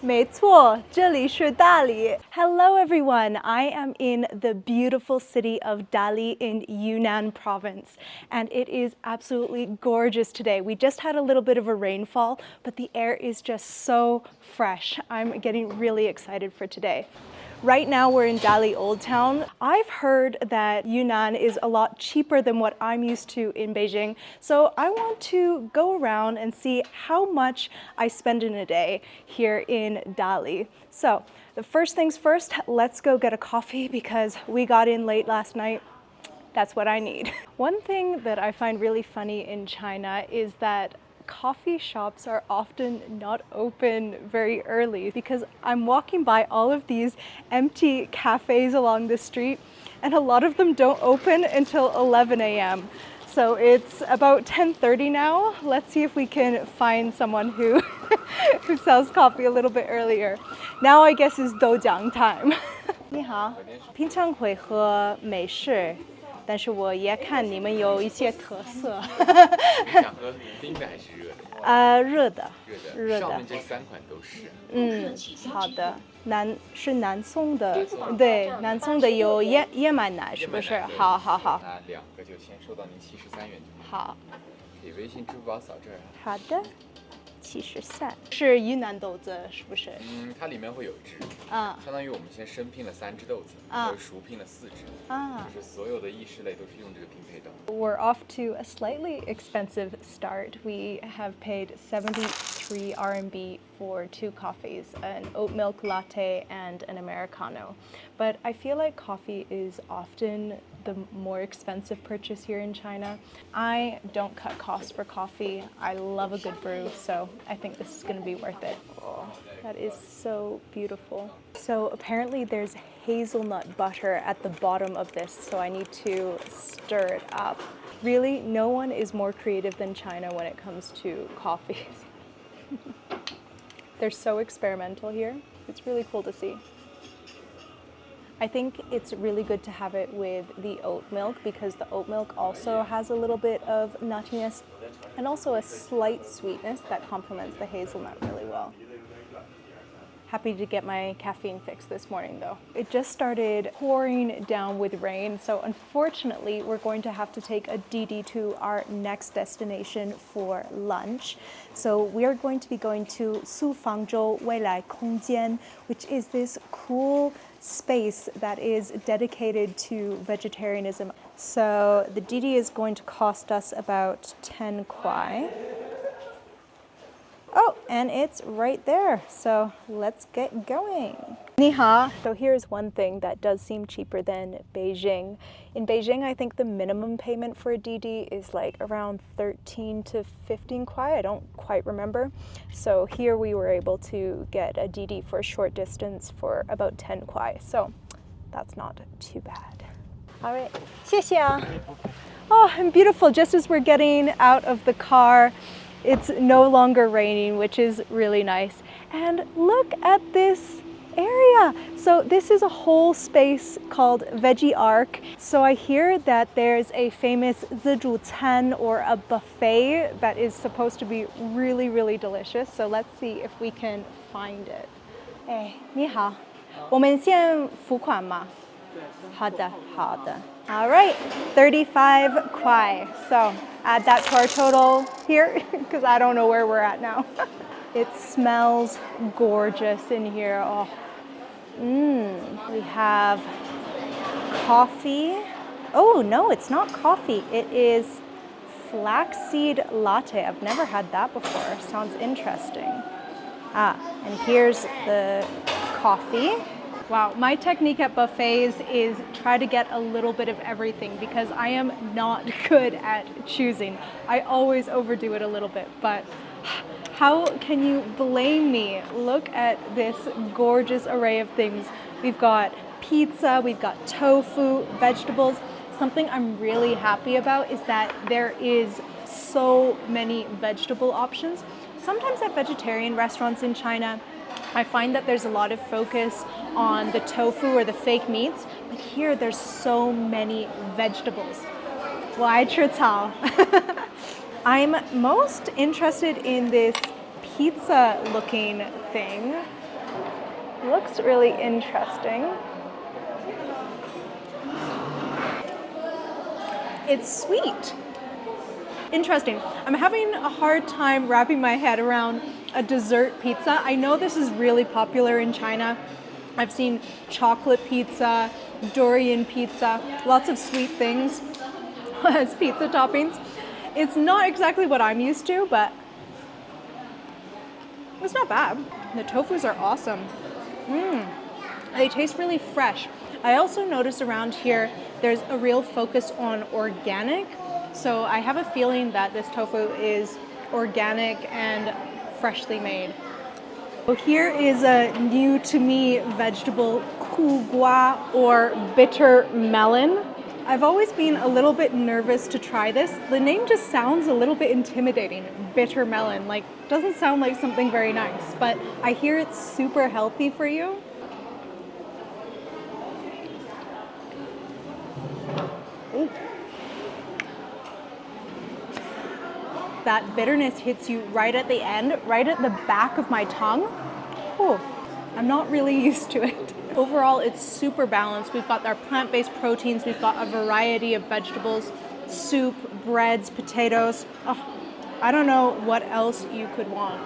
没错，这里是大理。Hello everyone, I am in the beautiful city of Dali in Yunnan Province, and it is absolutely gorgeous today. We just had a little bit of a rainfall, but the air is just so fresh. I'm getting really excited for today. Right now we're in Dali Old Town. I've heard that Yunnan is a lot cheaper than what I'm used to in Beijing, so I want to go around and see how much I spend in a day here in Dali. So the first things first, let's go get a coffee because we got in late last night. That's what I need. One thing that I find really funny in China is that coffee shops are often not open very early because I'm walking by all of these empty cafes along the street and a lot of them don't open until 11 a.m. So it's about 10:30 now. Let's see if we can find someone who who sells coffee a little bit earlier. Now I guess is doujiang time. 你好，平常会喝美式。但是我也看你们有一些特色。你想喝冰的还是热的？热的。热的。上面这3款都是。好的。南宋的，对，南宋的有燕麦奶，是不是？好。那2个就先收到您73元就好。好。可以微信、支付宝扫这儿。好的。73是云南豆子，是不是？它里面会有汁，相当于我们先生拼了3只豆子，和熟拼了4只，就是所有的意式类都是用这个拼配豆。We're off to a slightly expensive start. We have paid 73 RMB for 2 coffees, an oat milk latte and an Americano. But I feel like coffee is often the more expensive purchase here in China. I don't cut costs for coffee. I love a good brew, so I think this is going to be worth it. Oh, that is so beautiful. So apparently there's hazelnut butter at the bottom of this, so I need to stir it up. Really, no one is more creative than China when it comes to coffee. They're so experimental here. It's really cool to see. I think it's really good to have it with the oat milk because the oat milk also has a little bit of nuttiness and also a slight sweetness that complements the hazelnut really well. Happy to get my caffeine fix this morning though. It just started pouring down with rain, so unfortunately we're going to have to take a Didi to our next destination for lunch. So we are going to be going to素方舟未来空间, which is this cool space that is dedicated to vegetarianism. So the Didi is going to cost us about 10 kuai. Oh, and it's right there. So let's get going. Ni hao. So here's one thing that does seem cheaper than Beijing. In Beijing, I think the minimum payment for a DD is like around 13 to 15 kuai. I don't quite remember. So here we were able to get a DD for a short distance for about 10 kuai. So that's not too bad. All right. 谢谢啊. Oh, and beautiful. Just as we're getting out of the car, it's no longer raining, which is really nice. And look at this area. So this is a whole space called Veggie Ark. So I hear that there's a famous 自助餐 or a buffet that is supposed to be really, really delicious. So let's see if we can find it. Hey, 你好，我们先付款吗？好的。All right, 35 kuai. So add that to our total here because I don't know where we're at now. It smells gorgeous in here. Oh, we have coffee. Oh no, it's not coffee. It is flaxseed latte. I've never had that before. Sounds interesting. And here's the coffee. Wow, my technique at buffets is try to get a little bit of everything because I am not good at choosing. I always overdo it a little bit, but how can you blame me? Look at this gorgeous array of things. We've got pizza, we've got tofu, vegetables. Something I'm really happy about is that there is so many vegetable options. Sometimes at vegetarian restaurants in China, I find that there's a lot of focus on the tofu or the fake meats, but here there's so many vegetables. 我爱吃草. I'm most interested in this pizza looking thing. Looks really interesting. It's sweet. Interesting. I'm having a hard time wrapping my head around a dessert pizza. I know this is really popular in China. I've seen chocolate pizza, durian pizza, lots of sweet things as pizza toppings. It's not exactly what I'm used to, but it's not bad. The tofus are awesome. They taste really fresh. I also notice around here there's a real focus on organic. So I have a feeling that this tofu is organic and freshly made. So here is a new to me vegetable, Huguo, or bitter melon. I've always been a little bit nervous to try this. The name just sounds a little bit intimidating, bitter melon. Like, doesn't sound like something very nice, but I hear it's super healthy for you. Ooh. That bitterness hits you right at the end, right at the back of my tongue. Oh, I'm not really used to it. Overall, it's super balanced. We've got our plant-based proteins. We've got a variety of vegetables, soup, breads, potatoes. Oh, I don't know what else you could want.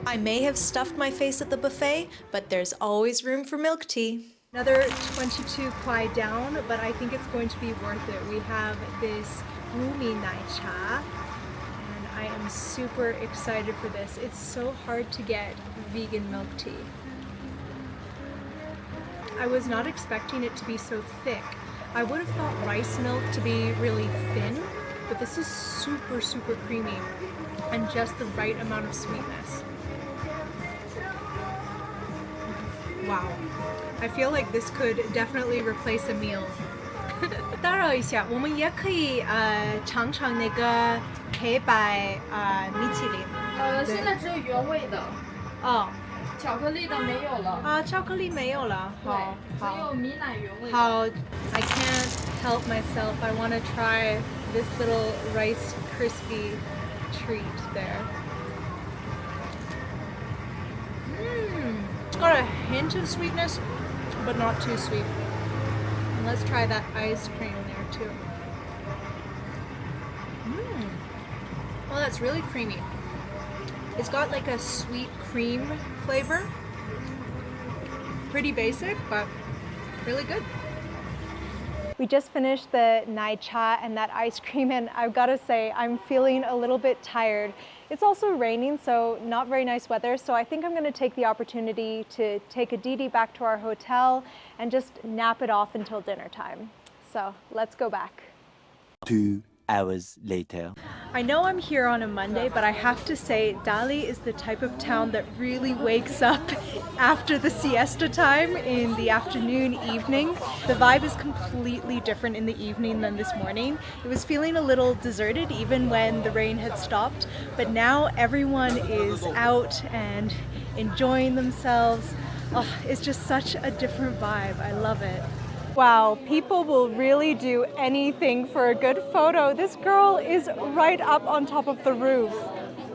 I may have stuffed my face at the buffet, but there's always room for milk tea. Another 22 kuai down, but I think it's going to be worth it. We have this Rumi Nai Cha. I am super excited for this. It's so hard to get vegan milk tea. I was not expecting it to be so thick. I would have thought rice milk to be really thin, but this is super, super creamy and just the right amount of sweetness. Wow. I feel like this could definitely replace a meal. 打扰一下，我们也可以尝尝那个黑白米其林。现在只有原味的。哦。巧克力的没有了。啊，巧克力没有了。好，好。只有米奶原味。好 I can't help myself. I want to try this little Rice Krispie treat there. It's got a hint of sweetness, but not too sweet. And let's try that ice cream there too. Oh, that's really creamy. It's got like a sweet cream flavor. Pretty basic, but really good. We just finished the Nai Cha and that ice cream, and I've got to say, I'm feeling a little bit tired. It's also raining, so not very nice weather, so I think I'm going to take the opportunity to take a Didi back to our hotel and just nap it off until dinner time. So let's go back. 2 hours later. I know I'm here on a Monday, but I have to say Dali is the type of town that really wakes up after the siesta time in the afternoon, evening. The vibe is completely different in the evening than this morning. It was feeling a little deserted even when the rain had stopped, but now everyone is out and enjoying themselves. Oh, it's just such a different vibe. I love it. Wow, people will really do anything for a good photo. This girl is right up on top of the roof.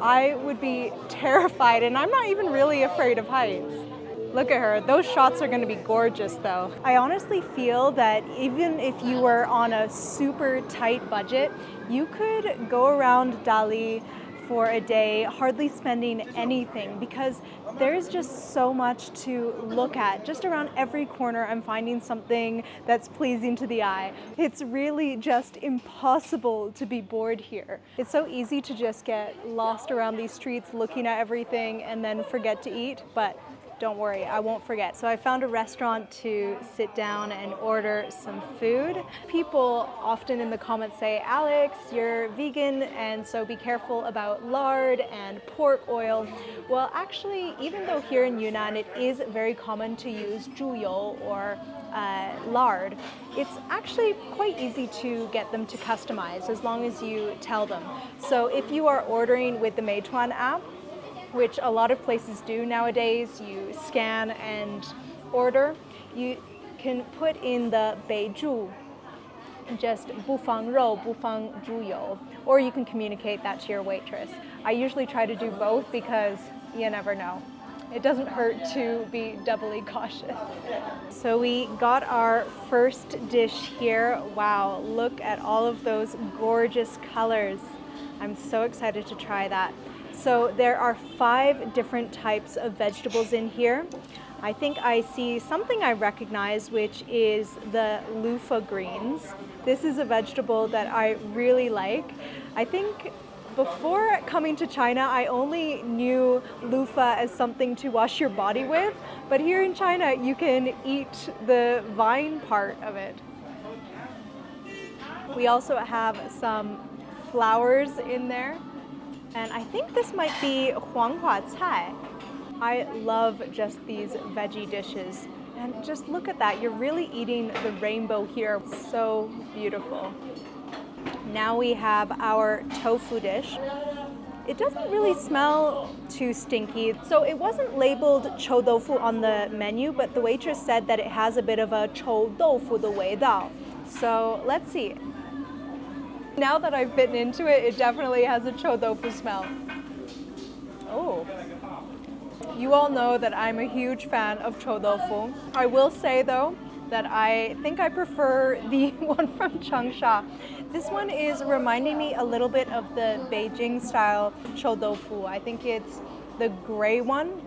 I would be terrified, and I'm not even really afraid of heights. Look at her. Those shots are going to be gorgeous though. I honestly feel that even if you were on a super tight budget, you could go around Dali for a day hardly spending anything, because there's just so much to look at. Just around every corner I'm finding something that's pleasing to the eye. It's really just impossible to be bored here. It's so easy to just get lost around these streets looking at everything and then forget to eat, but don't worry, I won't forget. So I found a restaurant to sit down and order some food. People often in the comments say, Alex, you're vegan, and so be careful about lard and pork oil. Well, actually, even though here in Yunnan it is very common to use 猪油 or lard, it's actually quite easy to get them to customize as long as you tell them. So if you are ordering with the Meituan app, which a lot of places do nowadays, you scan and order, you can put in the 备注, just 不放肉,不放猪油, or you can communicate that to your waitress. I usually try to do both because you never know. It doesn't hurt to be doubly cautious. So we got our first dish here. Wow, look at all of those gorgeous colors. I'm so excited to try that. So there are 5 different types of vegetables in here. I think I see something I recognize, which is the loofah greens. This is a vegetable that I really like. I think before coming to China, I only knew loofah as something to wash your body with, but here in China, you can eat the vine part of it. We also have some flowers in there, and I think this might be huanghua cai. I love just these veggie dishes. And just look at that, you're really eating the rainbow here. So beautiful. Now we have our tofu dish. It doesn't really smell too stinky. So it wasn't labeled chou doufu on the menu, but the waitress said that it has a bit of a chou doufu的味道. So let's see. Now that I've bitten into it, it definitely has a chou doufu smell. Oh. You all know that I'm a huge fan of chou doufu. I will say though that I think I prefer the one from Changsha. This one is reminding me a little bit of the Beijing style chou doufu. I think it's the gray one.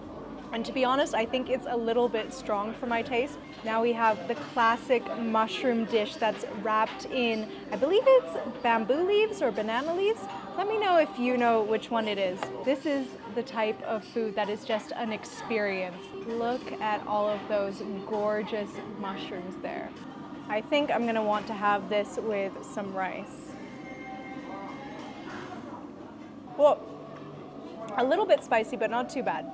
And to be honest, I think it's a little bit strong for my taste. Now we have the classic mushroom dish that's wrapped in, I believe it's bamboo leaves or banana leaves. Let me know if you know which one it is. This is the type of food that is just an experience. Look at all of those gorgeous mushrooms there. I think I'm gonna want to have this with some rice. Well, a little bit spicy, but not too bad.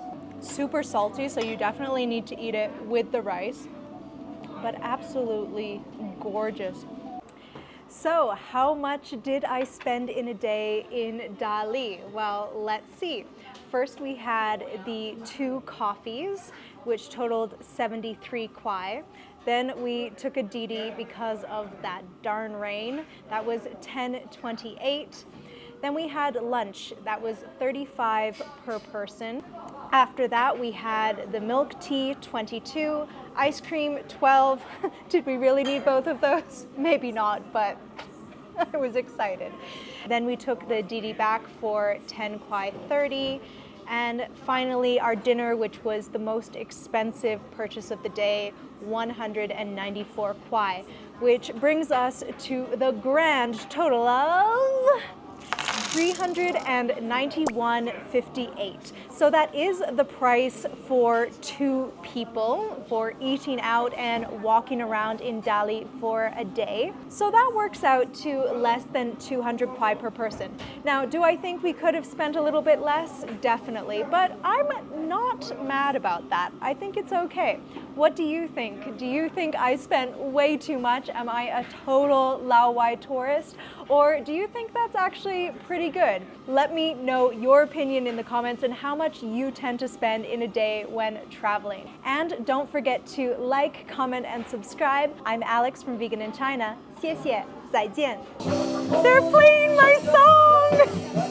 Super salty, so you definitely need to eat it with the rice, but absolutely gorgeous. So how much did I spend in a day in Dali? Well, let's see. First we had the 2 coffees, which totaled 73 kwai. Then we took a Didi because of that darn rain. That was 10.28. Then we had lunch. That was 35 per person. After that, we had the milk tea, 22, ice cream, 12. Did we really need both of those? Maybe not, but I was excited. Then we took the Didi back for 10 kwai 30. And finally, our dinner, which was the most expensive purchase of the day, 194 kwai, which brings us to the grand total of 391.58. So that is the price for 2 people for eating out and walking around in Dali for a day. So that works out to less than 200 kwai per person. Now, do I think we could have spent a little bit less? Definitely, but I'm not mad about that. I think it's okay. What do you think? Do you think I spent way too much? Am I a total Lao Wai tourist? Or do you think that's actually pretty good? Let me know your opinion in the comments and how much you tend to spend in a day when traveling. And don't forget to like, comment, and subscribe. I'm Alex from Vegan in China. 谢谢，再见. They're playing my song!